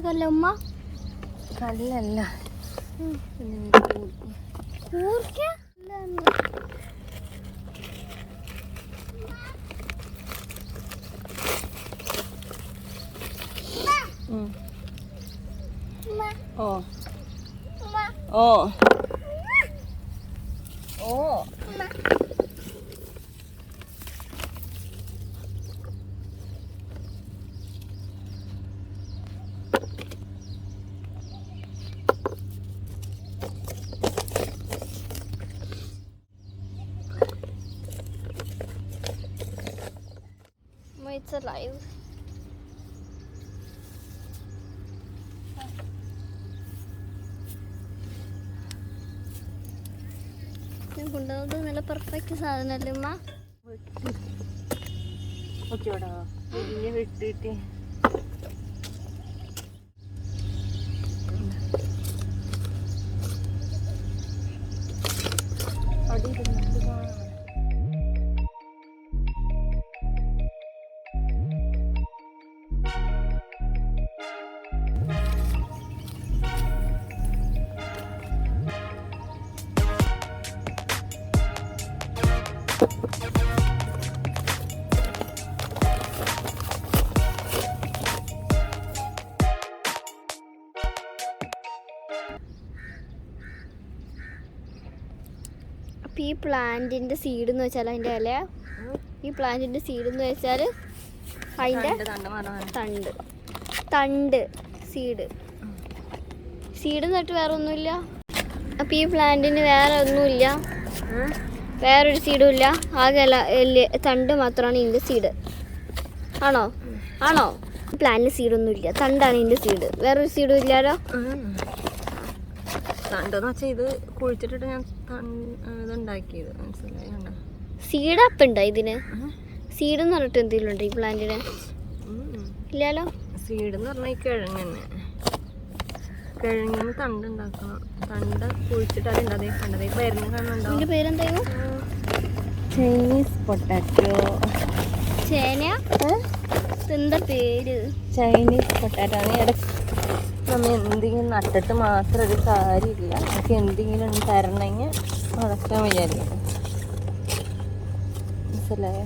കല്ല ഉമ്മ? കല്ലല്ല, ഓ ഓ ഓ It's alive. ഞാൻ കൊണ്ടുവന്നത് നല്ല പെർഫെക്റ്റ് സാധനമല്ലേ ഉമ്മ? ഓക്കെടാ, വിട്ടിട്ട് അപ്പോൾ ഈ പ്ലാന്റിൻ്റെ സീഡ് എന്ന് വെച്ചാൽ അതിൻ്റെ ഇല, ഈ പ്ലാന്റിൻ്റെ സീഡ് എന്ന് വെച്ചാൽ അതിൻ്റെ തണ്ട് സീഡ് എന്നിട്ട് വേറെ ഒന്നുമില്ല. അപ്പോൾ ഈ പ്ലാന്റിന് വേറെ ഒന്നുമില്ല, വേറൊരു സീഡും ഇല്ല, ആകെ തണ്ട് മാത്രമാണ് ഇതിൻ്റെ സീഡ്. ആണോ? പ്ലാന്റിന് സീഡൊന്നും ഇല്ല, തണ്ടാണ് ഇതിൻ്റെ സീഡ്, വേറൊരു സീഡും ഇല്ലല്ലോ. തണ്ടെന്ന് വെച്ചാൽ ഇത് കുഴിച്ചിട്ടിട്ട് ഞാൻ ഇതുണ്ടാക്കിയത്, മനസ്സിലായി? സീഡ് അപ്പം ഉണ്ടോ ഇതിന്? സീഡ് എന്ന് പറഞ്ഞിട്ട് എന്തെങ്കിലും ഉണ്ടോ ഈ പ്ലാന്റിന്? ഇല്ലല്ലോ. സീഡ് എന്ന് പറഞ്ഞാൽ ഈ കിഴങ്ങന്നെ, കിഴങ്ങിന് തണ്ട് ഉണ്ടാക്കണം. തണ്ട് കുഴിച്ചിട്ട് അതുണ്ട്, കണ്ടതേ വരുന്ന കാണുന്നുണ്ടോ? ഇതിൻ്റെ പേരെന്തായിരുന്നു? Chinese potato. ചേന? എന്താ പേര്? ചൈനീസ് പൊട്ടാറ്റോ ആണ്. ഇടയ്ക്ക് നമ്മൾ എന്തെങ്കിലും നട്ടിട്ട് മാത്രം ഒരു കാര്യമില്ല, നമുക്ക് എന്തെങ്കിലും തരണമെങ്കിൽ വളർത്താൻ വിചാരിക്കണം, മനസ്സിലായോ?